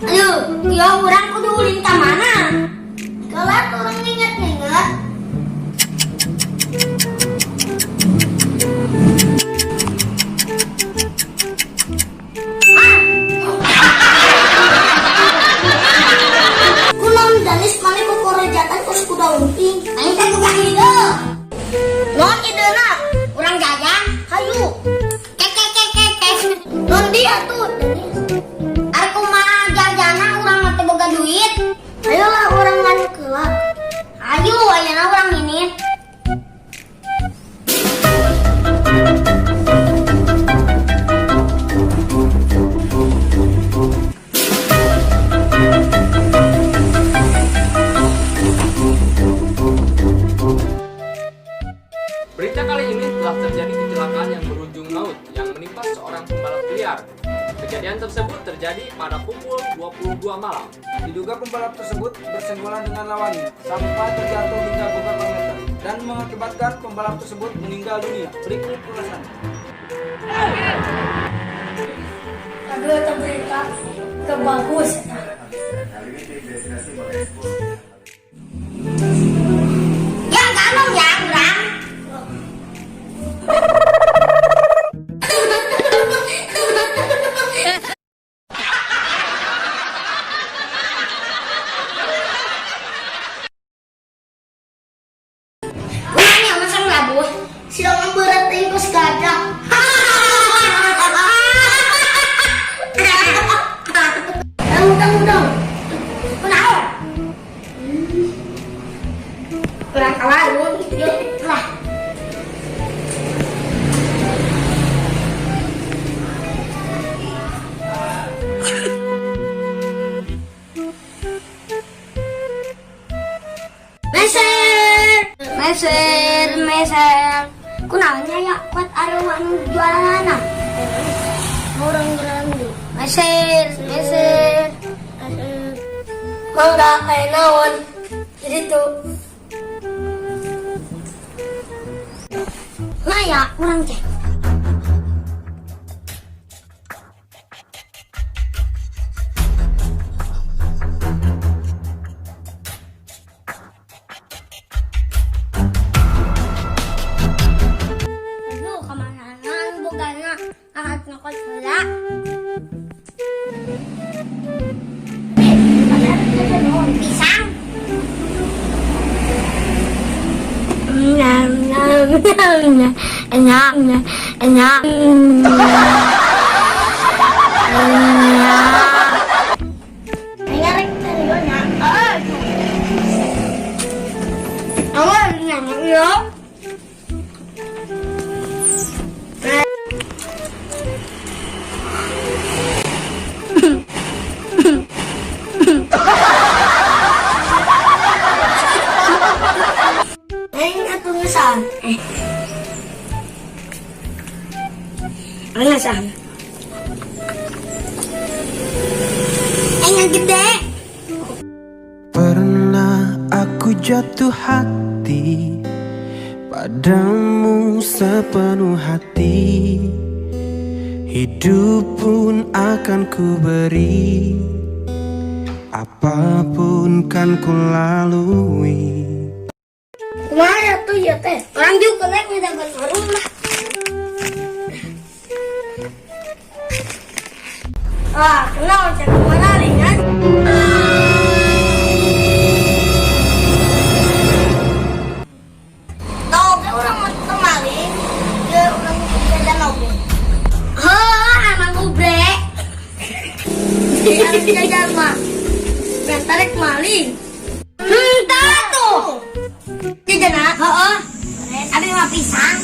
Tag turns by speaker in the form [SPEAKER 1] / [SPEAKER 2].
[SPEAKER 1] Aduh, ya orang kudu ulin ke mana? Kelat orang inget-inget. Kunaon danis mana ku korejatan kus kuda umping. Aing teh bukan ide. Non idena, urang jajan, hayu. Non dia tuh. Aku mah jajana urang mah teu boga duit. Ayolah urang nganu keula. Ayo ayeuna urang minit.
[SPEAKER 2] Berita kali ini telah terjadi kecelakaan yang berujung maut yang menimpa seorang pembalap liar. Kejadian tersebut terjadi pada pukul 22 malam.
[SPEAKER 3] Diduga pembalap tersebut bersenggolan dengan lawannya sampai terjatuh hingga beberapa meter dan mengakibatkan pembalap tersebut meninggal dunia. Berikut ulasannya.
[SPEAKER 1] Aduh, itu berita kebagus. Ya, kanong ya, urang. Urangnya masang labuh, silang berat tingkus gajah. Udang. Kenapa? Urang kawan, yuk lah. Meser. Kunaonnya ya kuat arwah nu jualan. Orang gerandi. Meser. Mangga kayak naon. Jadi tuh. Nah ya, orang cek. Pisang. Enak. Alasan. Yang gede.
[SPEAKER 4] Pernah aku jatuh hati padamu sepenuh hati. Hidup pun akan ku beri, apapun kan ku lalui.
[SPEAKER 1] Kemana tuh ya teh? Orang juga naik mendapat rumah. Kenal cek kemana kan? Tahu ke orang mau kemarin, dia orang jajan oke. Anak gubrek. Harus jajan mah. Yang tarik maling. Entah tuh. Jajan ah? Ada mah pisang.